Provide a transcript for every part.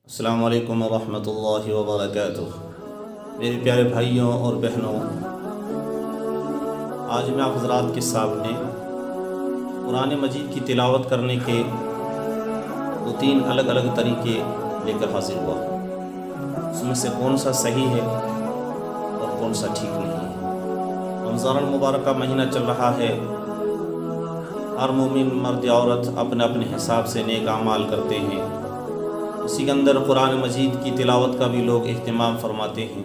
السلام علیکم ورحمۃ اللہ وبرکاتہ۔ میرے پیارے بھائیوں اور بہنوں، آج میں آپ حضرات کے سامنے قرآن مجید کی تلاوت کرنے کے تین الگ الگ طریقے لے کر حاضر ہوا ہوں۔ اس میں سے کون سا صحیح ہے اور کون سا ٹھیک نہیں ہے۔ رمضان المبارک کا مہینہ چل رہا ہے، ہر مومن مرد عورت اپنے اپنے حساب سے نیک اعمال کرتے ہیں۔ اسی کے اندر قرآن مجید کی تلاوت کا بھی لوگ اہتمام فرماتے ہیں،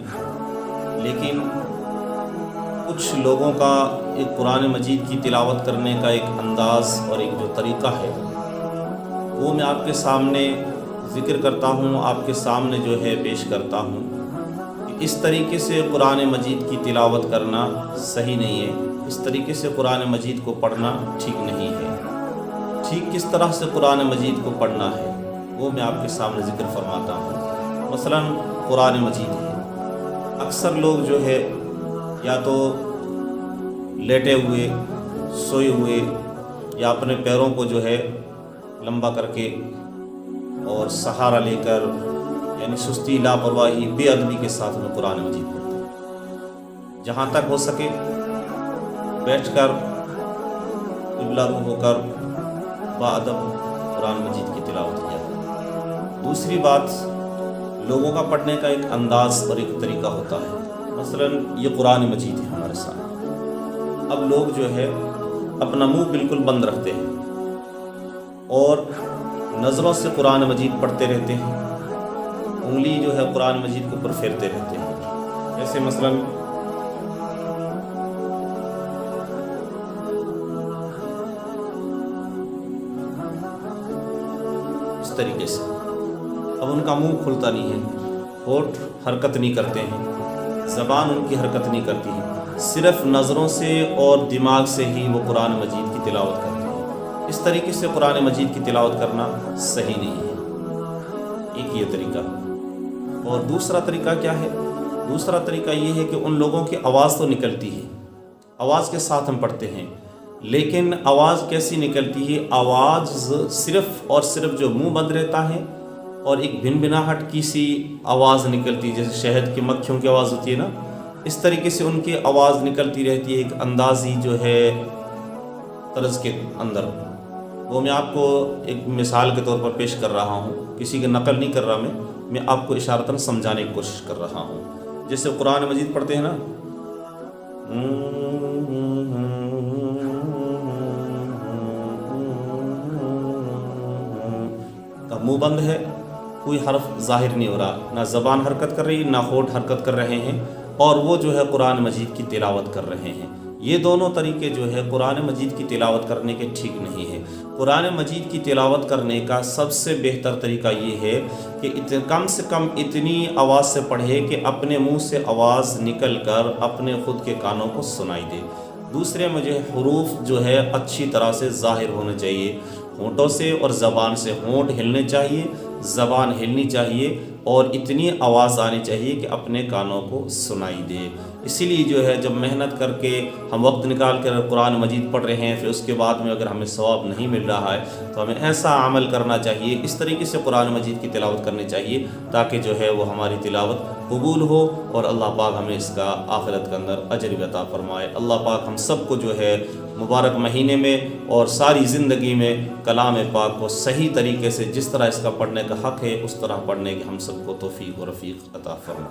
لیکن کچھ لوگوں کا ایک قرآن مجید کی تلاوت کرنے کا ایک انداز اور ایک جو طریقہ ہے وہ میں آپ کے سامنے ذکر کرتا ہوں، آپ کے سامنے جو ہے پیش کرتا ہوں کہ اس طریقے سے قرآن مجید کی تلاوت کرنا صحیح نہیں ہے، اس طریقے سے قرآن مجید کو پڑھنا ٹھیک نہیں ہے۔ ٹھیک کس طرح سے قرآن مجید کو پڑھنا ہے وہ میں آپ کے سامنے ذکر فرماتا ہوں۔ مثلا قرآن مجید ہے، اکثر لوگ جو ہے یا تو لیٹے ہوئے، سوئے ہوئے، یا اپنے پیروں کو جو ہے لمبا کر کے اور سہارا لے کر، یعنی سستی، لاپرواہی، بے ادبی کے ساتھ میں قرآن مجید پڑھتے ہیں۔ جہاں تک ہو سکے بیٹھ کر قبلہ رخ ہو کر باادب قرآن مجید کی تلاوت کیا۔ دوسری بات، لوگوں کا پڑھنے کا ایک انداز اور ایک طریقہ ہوتا ہے۔ مثلا یہ قرآن مجید ہے ہمارے سامنے، اب لوگ جو ہے اپنا منہ بالکل بند رکھتے ہیں اور نظروں سے قرآن مجید پڑھتے رہتے ہیں، انگلی جو ہے قرآن مجید کے اوپر پھیرتے رہتے ہیں۔ جیسے مثلا اس طریقے سے، اب ان کا منہ کھلتا نہیں ہے، ہونٹ حرکت نہیں کرتے ہیں، زبان ان کی حرکت نہیں کرتی ہے، صرف نظروں سے اور دماغ سے ہی وہ قرآن مجید کی تلاوت کرتے ہیں۔ اس طریقے سے قرآن مجید کی تلاوت کرنا صحیح نہیں ہے۔ ایک یہ طریقہ، اور دوسرا طریقہ کیا ہے؟ دوسرا طریقہ یہ ہے کہ ان لوگوں کی آواز تو نکلتی ہے، آواز کے ساتھ ہم پڑھتے ہیں، لیکن آواز کیسی نکلتی ہے؟ آواز صرف اور صرف جو منہ بند رہتا ہے اور ایک بھنبھناہٹ کی سی آواز نکلتی ہے، جیسے شہد کی مکھیوں کی آواز ہوتی ہے نا، اس طریقے سے ان کی آواز نکلتی رہتی ہے، ایک اندازی جو ہے طرز کے اندر۔ وہ میں آپ کو ایک مثال کے طور پر پیش کر رہا ہوں، کسی کی نقل نہیں کر رہا، میں آپ کو اشارتاً سمجھانے کی کوشش کر رہا ہوں۔ جیسے قرآن مجید پڑھتے ہیں نا، منہ بند ہے، کوئی حرف ظاہر نہیں ہو رہا، نہ زبان حرکت کر رہی، نہ ہونٹ حرکت کر رہے ہیں، اور وہ جو ہے قرآن مجید کی تلاوت کر رہے ہیں۔ یہ دونوں طریقے جو ہے قرآن مجید کی تلاوت کرنے کے ٹھیک نہیں ہے۔ قرآن مجید کی تلاوت کرنے کا سب سے بہتر طریقہ یہ ہے کہ کم سے کم اتنی آواز سے پڑھے کہ اپنے منہ سے آواز نکل کر اپنے خود کے کانوں کو سنائی دے۔ دوسرے مجھے حروف جو ہے اچھی طرح سے ظاہر ہونے چاہیے، ہونٹوں سے اور زبان سے، ہونٹ ہلنے چاہیے، زبان ہلنی چاہیے، اور اتنی آواز آنی چاہیے کہ اپنے کانوں کو سنائی دے۔ اسی لیے جو ہے جب محنت کر کے ہم وقت نکال کر قرآن مجید پڑھ رہے ہیں، پھر اس کے بعد میں اگر ہمیں ثواب نہیں مل رہا ہے تو ہمیں ایسا عمل کرنا چاہیے، اس طریقے سے قرآن مجید کی تلاوت کرنی چاہیے تاکہ جو ہے وہ ہماری تلاوت قبول ہو، اور اللہ پاک ہمیں اس کا آخرت کے اندر اجر بھی عطا فرمائے۔ اللہ پاک ہم سب کو جو ہے مبارک مہینے میں اور ساری زندگی میں کلام پاک کو صحیح طریقے سے جس طرح اس کا پڑھنے کا حق ہے اس طرح پڑھنے کی ہم سب کو توفیق و رفیق عطا فرمائے۔